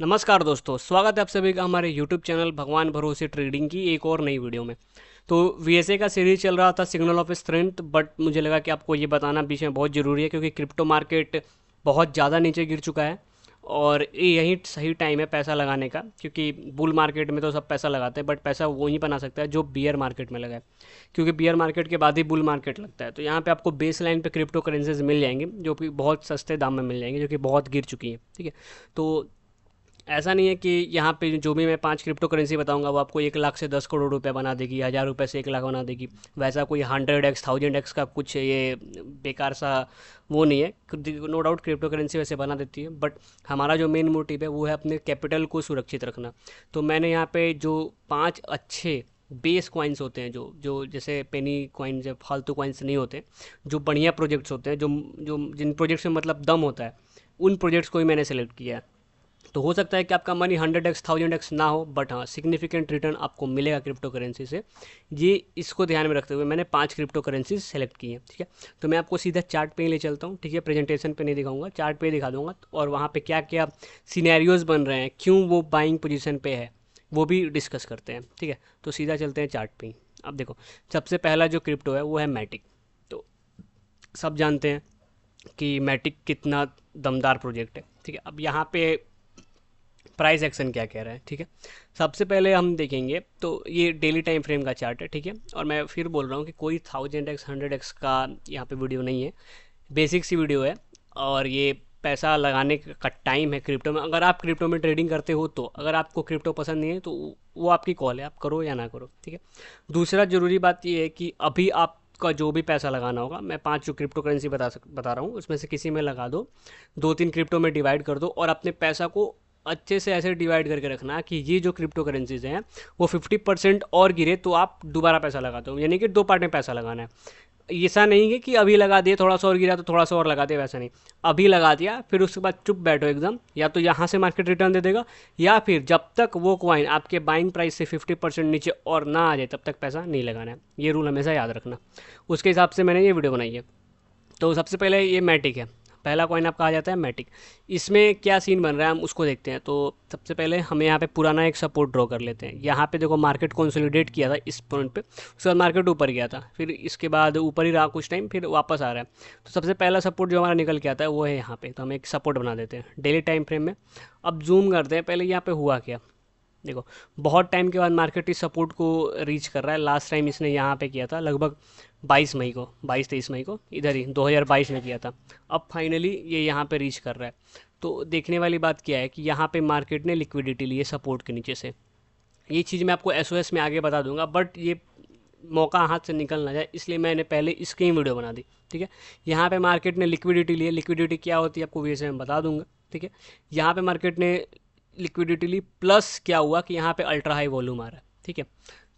नमस्कार दोस्तों, स्वागत है आप सभी का हमारे YouTube चैनल भगवान भरोसे ट्रेडिंग की एक और नई वीडियो में। तो VSA का सीरीज चल रहा था सिग्नल ऑफ स्ट्रेंथ, बट मुझे लगा कि आपको ये बताना बीच में बहुत ज़रूरी है क्योंकि क्रिप्टो मार्केट बहुत ज़्यादा नीचे गिर चुका है और यही सही टाइम है पैसा लगाने का। क्योंकि बुल मार्केट में तो सब पैसा लगाते हैं, बट पैसा वही बना सकता है जो बियर मार्केट में लगा है, क्योंकि बियर मार्केट के बाद ही बुल मार्केट लगता है। तो यहाँ पे आपको बेस लाइन पे क्रिप्टो करेंसीज मिल जाएंगे जो कि बहुत सस्ते दाम में मिल जाएंगे, जो कि बहुत गिर चुकी हैं। ठीक है, तो ऐसा नहीं है कि यहाँ पे जो भी मैं 5 क्रिप्टो करेंसी बताऊंगा वो आपको 1 लाख से 10 करोड़ रुपए बना देगी, 1000 रुपये से 1 लाख बना देगी। वैसा कोई 100x 1000x का कुछ ये बेकार सा वो नहीं है। नो डाउट क्रिप्टो करेंसी वैसे बना देती है, बट हमारा जो मेन मोटिव है वो है अपने कैपिटल को सुरक्षित रखना। तो मैंने यहाँ पे जो 5 अच्छे बेस कॉइन्स होते हैं, जो जो जैसे पेनी कॉइन्स या फालतू कॉइन्स नहीं होते, जो बढ़िया प्रोजेक्ट्स होते हैं, जो जो जिन प्रोजेक्ट्स में मतलब दम होता है, उन प्रोजेक्ट्स को ही मैंने सेलेक्ट किया है। तो हो सकता है कि आपका मनी 100x 1000x ना हो, बट हाँ सिग्निफिकेंट रिटर्न आपको मिलेगा क्रिप्टो करेंसी से। ये इसको ध्यान में रखते हुए मैंने 5 क्रिप्टो करेंसीज सेलेक्ट की हैं। ठीक है, तो मैं आपको सीधा चार्ट पे ही ले चलता हूँ। ठीक है, प्रेजेंटेशन पे नहीं दिखाऊंगा, चार्ट पे ही दिखा दूंगा और वहाँ पे क्या क्या सिनेरियोज बन रहे हैं, क्यों वो बाइंग पोजीशन पे है, वो भी डिस्कस करते हैं। ठीक है, तो सीधा चलते हैं चार्ट पे ही। अब देखो, सबसे पहला जो क्रिप्टो है वो है मैटिक। तो सब जानते हैं कि मैटिक कितना दमदार प्रोजेक्ट है। ठीक है, अब यहाँ पे प्राइस एक्शन क्या कह रहा है। ठीक है, सबसे पहले हम देखेंगे तो ये डेली टाइम फ्रेम का चार्ट है। ठीक है, और मैं फिर बोल रहा हूँ कि कोई 1000x 100x का यहाँ पे वीडियो नहीं है, बेसिक सी वीडियो है। और ये पैसा लगाने का टाइम है क्रिप्टो में। अगर आप क्रिप्टो में ट्रेडिंग करते हो, तो अगर आपको क्रिप्टो पसंद नहीं है तो वो आपकी कॉल है, आप करो या ना करो। ठीक है, दूसरा ज़रूरी बात ये है कि अभी आपका जो भी पैसा लगाना होगा, मैं 5 जो क्रिप्टो करेंसी बता रहा हूँ उसमें से किसी में लगा दो, 2-3 क्रिप्टो में डिवाइड कर दो और अपने पैसा को अच्छे से ऐसे डिवाइड करके रखना कि ये जो क्रिप्टो करेंसीज हैं वो 50% और गिरे तो आप दोबारा पैसा लगाते हो, यानी कि 2 पार्ट में पैसा लगाना है। ऐसा नहीं है कि अभी लगा दिए, थोड़ा सा और गिरा तो थोड़ा सा और लगा दिया, वैसा नहीं। अभी लगा दिया फिर उसके बाद चुप बैठो एकदम, या तो यहाँ से मार्केट रिटर्न दे देगा, या फिर जब तक वो कॉइन आपके बाइंग प्राइस से 50% नीचे और ना आ जाए तब तक पैसा नहीं लगाना है। ये रूल हमेशा याद रखना। उसके हिसाब से मैंने ये वीडियो बनाई है। तो सबसे पहले ये मैटिक है, पहला कॉइन आपका आ जाता है मैटिक। इसमें क्या सीन बन रहा है हम उसको देखते हैं। तो सबसे पहले हमें यहाँ पे पुराना एक सपोर्ट ड्रॉ कर लेते हैं। यहाँ पे देखो मार्केट कंसोलिडेट किया था इस पॉइंट पे, उसके बाद मार्केट ऊपर गया था, फिर इसके बाद ऊपर ही रहा कुछ टाइम, फिर वापस आ रहा है। तो सबसे पहला सपोर्ट जो हमारा निकल के आता है वो है यहाँ पे, तो हम एक सपोर्ट बना देते हैं डेली टाइम फ्रेम में। अब जूम करते हैं, पहले यहाँ पे हुआ क्या। देखो, बहुत टाइम के बाद मार्केट इस सपोर्ट को रीच कर रहा है। लास्ट टाइम इसने यहाँ पे किया था लगभग 22 मई को, 22-23 मई को, इधर ही 2022 में किया था। अब फाइनली ये यहाँ पे रीच कर रहा है। तो देखने वाली बात क्या है कि यहाँ पे मार्केट ने लिक्विडिटी ली है सपोर्ट के नीचे से। ये चीज़ मैं आपको एसओएस में आगे बता दूंगा, बट ये मौका हाथ से निकल ना जाए इसलिए मैंने पहले इसकी ही वीडियो बना दी। ठीक है, यहाँ पे मार्केट ने लिक्विडिटी ली है। लिक्विडिटी क्या होती है आपको वैसे मैं बता दूंगा। ठीक है, यहाँ पे मार्केट ने लिक्विडिटी ली, प्लस क्या हुआ कि यहाँ पे अल्ट्रा हाई वॉल्यूम आ रहा है। ठीक है,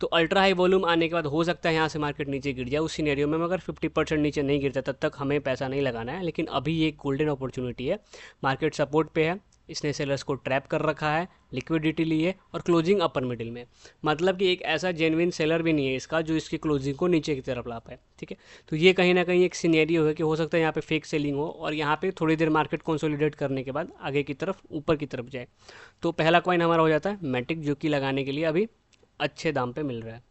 तो अल्ट्रा हाई वॉल्यूम आने के बाद हो सकता है यहाँ से मार्केट नीचे गिर जाए। उस सिनेरियो में अगर 50% नीचे नहीं गिरता तब तक हमें पैसा नहीं लगाना है। लेकिन अभी ये गोल्डन अपॉर्चुनिटी है, मार्केट सपोर्ट पे है, इसने सेलर्स को ट्रैप कर रखा है, लिक्विडिटी ली है और क्लोजिंग अपर मिडिल में। मतलब कि एक ऐसा जेन्युइन सेलर भी नहीं है इसका जो इसकी क्लोजिंग को नीचे की तरफ ला पाए। ठीक है, तो ये कहीं ना कहीं एक सिनेरियो है कि हो सकता है यहाँ पे फेक सेलिंग हो और यहाँ पे थोड़ी देर मार्केट कंसोलिडेट करने के बाद आगे की तरफ ऊपर की तरफ जाए। तो पहला कॉइन हमारा हो जाता है मैटिक, जो कि लगाने के लिए अभी अच्छे दाम पे मिल रहा है।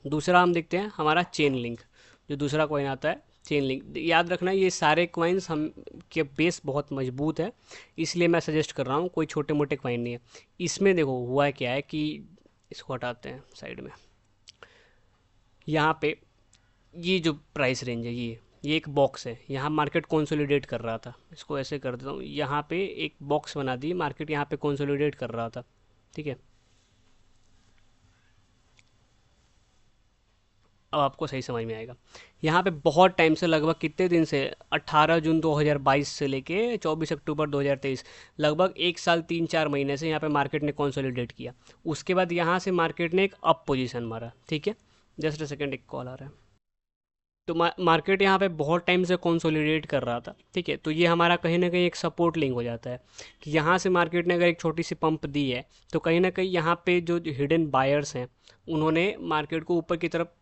दूसरा हम देखते हैं हमारा चेन लिंक, जो दूसरा कॉइन आता है चेन लिंक। याद रखना ये सारे कॉइन्स हम के बेस बहुत मजबूत है, इसलिए मैं सजेस्ट कर रहा हूँ, कोई छोटे मोटे कॉइन नहीं है। इसमें देखो हुआ क्या है कि इसको हटाते हैं साइड में। यहाँ पे ये जो प्राइस रेंज है, ये एक बॉक्स है, यहाँ मार्केट कंसोलिडेट कर रहा था। इसको ऐसे कर देता हूँ, यहाँ पे एक बॉक्स बना दी, मार्केट यहाँ पे कंसोलिडेट कर रहा था। ठीक है, अब आपको सही समझ में आएगा। यहाँ पे बहुत टाइम से, लगभग कितने दिन से, 18 जून 2022 से लेके 24 अक्टूबर 2023, लगभग 1 साल 3-4 महीने से यहाँ पे मार्केट ने कंसोलिडेट किया। उसके बाद यहाँ से मार्केट ने एक अप पोजीशन मारा। ठीक है, जस्ट अ सेकेंड, एक कॉल आ रहा है। तो मार्केट यहाँ पे बहुत टाइम से कंसोलिडेट कर रहा था। ठीक है, तो ये हमारा कहीं ना कहीं एक सपोर्ट लिंक हो जाता है कि यहाँ से मार्केट ने अगर एक छोटी सी पंप दी है तो कहीं ना कहीं यहाँ पे जो हिडन बायर्स हैं उन्होंने मार्केट को ऊपर की तरफ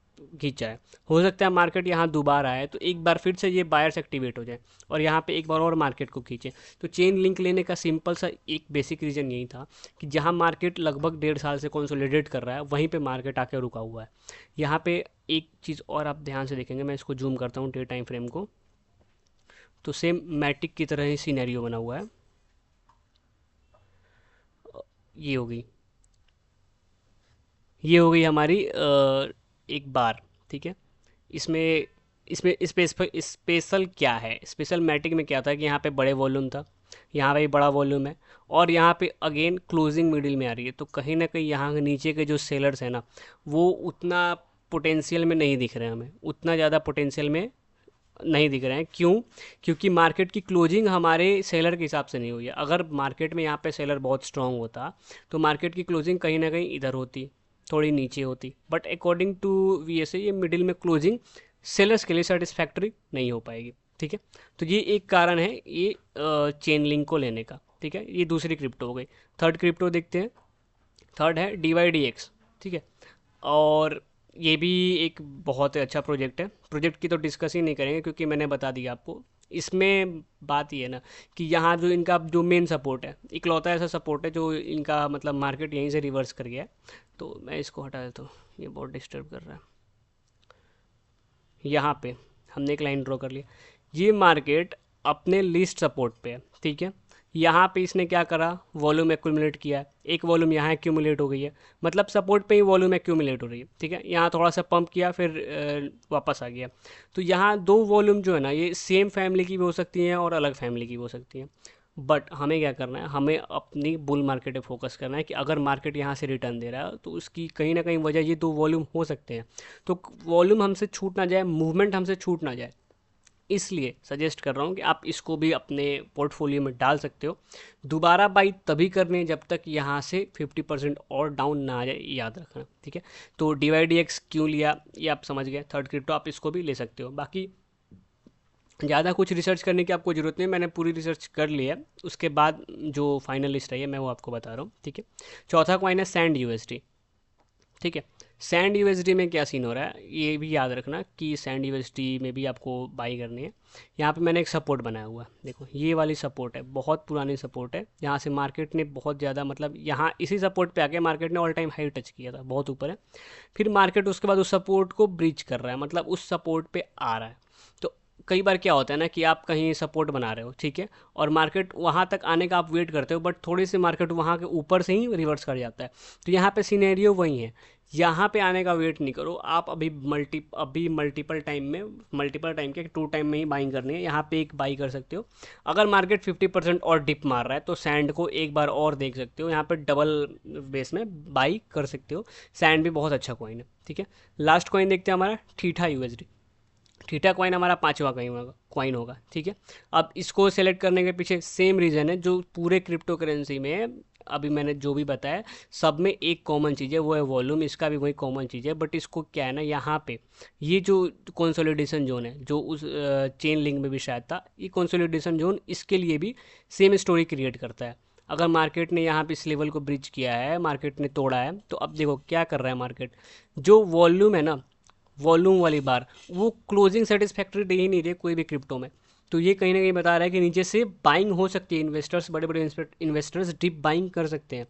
खींचा है। हो सकता है मार्केट यहाँ दोबारा आए तो एक बार फिर से ये बायर्स एक्टिवेट हो जाए और यहाँ पे एक बार और मार्केट को खींचे। तो चेन लिंक लेने का सिंपल सा एक बेसिक रीज़न यही था कि जहाँ मार्केट लगभग 1.5 साल से कंसोलिडेट कर रहा है वहीं पे मार्केट आके रुका हुआ है। यहाँ पे एक चीज़ और आप ध्यान से देखेंगे, मैं इसको जूम करता हूँ डे टाइम फ्रेम को, तो सेम मैटिक की तरह ही सीनैरियो बना हुआ है। ये होगी ये हो गई हमारी एक बार, ठीक है। इसमें इसमें स्पेशल क्या है, स्पेशल मैटिक में क्या था कि यहाँ पे बड़े वॉल्यूम था, यहाँ पे बड़ा वॉल्यूम है, और यहाँ पे अगेन क्लोजिंग मिडिल में आ रही है। तो कहीं ना कहीं यहाँ के नीचे के जो सेलर्स हैं ना, वो उतना पोटेंशियल में नहीं दिख रहे हैं, हमें उतना ज़्यादा पोटेंशियल में नहीं दिख रहे हैं। क्यों? क्योंकि मार्केट की क्लोजिंग हमारे सेलर के हिसाब से नहीं हुई है। अगर मार्केट में यहाँ पे सेलर बहुत स्ट्रांग होता तो मार्केट की क्लोजिंग कहीं ना कहीं इधर होती, थोड़ी नीचे होती, बट अकॉर्डिंग टू वीएसए ये मिडिल में क्लोजिंग सेलर्स के लिए सेटिस्फैक्टरी नहीं हो पाएगी, ठीक है। तो ये एक कारण है ये चेन लिंक को लेने का, ठीक है। ये दूसरी क्रिप्टो हो गई। थर्ड क्रिप्टो देखते हैं। थर्ड है DYDX, ठीक है। और ये भी एक बहुत अच्छा प्रोजेक्ट है। प्रोजेक्ट की तो डिस्कस ही नहीं करेंगे क्योंकि मैंने बता दिया आपको। इसमें बात ये है ना कि यहाँ जो इनका जो मेन सपोर्ट है, इकलौता ऐसा सपोर्ट है जो इनका मतलब मार्केट यहीं से रिवर्स कर गया है। तो मैं इसको हटा देता हूँ, ये बहुत डिस्टर्ब कर रहा है। यहाँ पे हमने एक लाइन ड्रॉ कर लिया, ये मार्केट अपने लीस्ट सपोर्ट पे है, ठीक है। यहाँ पे इसने क्या करा, वॉल्यूम एक्यूमुलेट किया है, एक वॉल्यूम यहाँ एक्यूमुलेट हो गई है, मतलब सपोर्ट पे ही वॉल्यूम एक्यूमुलेट हो रही है, ठीक है। यहाँ थोड़ा सा पंप किया फिर वापस आ गया। तो यहाँ दो वॉल्यूम जो है ना, ये सेम फैमिली की भी हो सकती हैं और अलग फैमिली की भी हो सकती हैं। बट हमें क्या करना है, हमें अपनी बुल मार्केट पे फोकस करना है कि अगर मार्केट यहाँ से रिटर्न दे रहा है तो उसकी कहीं ना कहीं वजह ये दो वॉल्यूम हो सकते हैं। तो वॉल्यूम हमसे छूट ना जाए, मूवमेंट हमसे छूट ना जाए, इसलिए सजेस्ट कर रहा हूँ कि आप इसको भी अपने पोर्टफोलियो में डाल सकते हो। दोबारा बाई तभी करनी है जब तक यहाँ से 50% और डाउन ना आ जाए, याद रखना, ठीक है। तो DYDX क्यों लिया ये आप समझ गए। थर्ड क्रिप्टो आप इसको भी ले सकते हो। बाकी ज़्यादा कुछ रिसर्च करने की आपको ज़रूरत नहीं, मैंने पूरी रिसर्च कर ली है। उसके बाद जो फाइनल लिस्ट है मैं वो आपको बता रहा हूँ, ठीक है। चौथा कॉइन है सैंड USD, ठीक है। सैंड USD में क्या सीन हो रहा है ये भी याद रखना कि सैंड USD में भी आपको बाई करनी है। यहाँ पे मैंने एक सपोर्ट बनाया हुआ है, देखो ये वाली सपोर्ट है, बहुत पुरानी सपोर्ट है। यहाँ से मार्केट ने बहुत ज़्यादा मतलब यहाँ इसी सपोर्ट पे आके मार्केट ने ऑल टाइम हाई टच किया था, बहुत ऊपर है। फिर मार्केट उसके बाद उस सपोर्ट को ब्रीच कर रहा है, मतलब उस सपोर्ट पे आ रहा है। तो कई बार क्या होता है ना कि आप कहीं सपोर्ट बना रहे हो, ठीक है, और मार्केट वहाँ तक आने का आप वेट करते हो, बट थोड़ी सी मार्केट वहाँ के ऊपर से ही रिवर्स कर जाता है। तो यहाँ पे सिनेरियो वही है, यहाँ पे आने का वेट नहीं करो आप। अभी मल्टीपल टाइम के 2 टाइम में ही बाइंग करनी है। यहाँ पे एक बाई कर सकते हो। अगर मार्केट 50% और डिप मार रहा है तो सैंड को एक बार और देख सकते हो, यहाँ पे डबल बेस में बाई कर सकते हो। सैंड भी बहुत अच्छा कॉइन है, ठीक है। लास्ट कॉइन देखते हैं हमारा ठीठा USD। थीटा कॉइन हमारा 5वां कॉइन होगा, ठीक है। अब इसको सेलेक्ट करने के पीछे सेम रीज़न है जो पूरे क्रिप्टो करेंसी में है। अभी मैंने जो भी बताया सब में एक कॉमन चीज़ है, वो है वॉल्यूम। इसका भी वही कॉमन चीज़ है, बट इसको क्या है ना, यहाँ पे ये जो कंसोलिडेशन जोन है जो उस चेन लिंक में भी शायद था, ये कंसोलिडेशन जोन इसके लिए भी सेम स्टोरी क्रिएट करता है। अगर मार्केट ने यहाँ पे इस लेवल को ब्रिज किया है, मार्केट ने तोड़ा है, तो अब देखो क्या कर रहा है मार्केट। जो वॉल्यूम है ना, वॉल्यूम वाली बार, वो क्लोजिंग सेटिस्फैक्ट्री दे ही नहीं रही कोई भी क्रिप्टो में। तो ये कहीं ना कहीं बता रहा है कि नीचे से बाइंग हो सकती है, इन्वेस्टर्स बड़े बड़े इन्वेस्टर्स डीप बाइंग कर सकते हैं।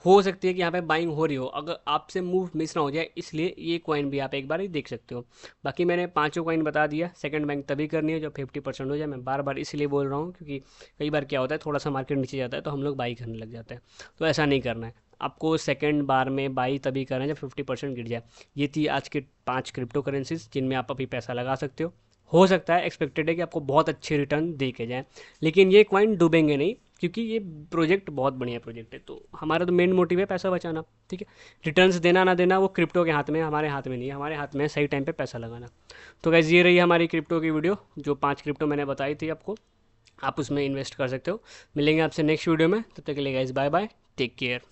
हो सकती है कि यहाँ पे बाइंग हो रही हो, अगर आपसे मूव मिस ना हो जाए, इसलिए ये कॉइन भी आप एक बार ही देख सकते हो। बाकी मैंने 5 कॉइन बता दिया। सेकंड बैंक तभी करनी है जब 50% हो जाए। मैं बार बार इसलिए बोल रहा हूँ क्योंकि कई बार क्या होता है, थोड़ा सा मार्केट नीचे जाता है तो हम लोग बाई करने लग जाते हैं। तो ऐसा नहीं करना है आपको। सेकंड बार में बाई तभी करना है जब 50% गिर जाए। ये थी आज के 5 क्रिप्टो करेंसीज जिनमें आप अभी पैसा लगा सकते हो सकता है, एक्सपेक्टेड है कि आपको बहुत अच्छे रिटर्न दे के जाएँ, लेकिन ये कॉइन डूबेंगे नहीं क्योंकि ये प्रोजेक्ट बहुत बढ़िया प्रोजेक्ट है। तो हमारा तो मेन मोटिव है पैसा बचाना, ठीक है। रिटर्न्स देना ना देना वो क्रिप्टो के हाथ में है, हमारे हाथ में नहीं है। हमारे हाथ में है सही टाइम पे पैसा लगाना। तो गाइस ये रही हमारी क्रिप्टो की वीडियो, जो 5 क्रिप्टो मैंने बताई थी आपको, आप उसमें इन्वेस्ट कर सकते हो। मिलेंगे आपसे नेक्स्ट वीडियो में, तब तक के लिए guys bye bye, take care.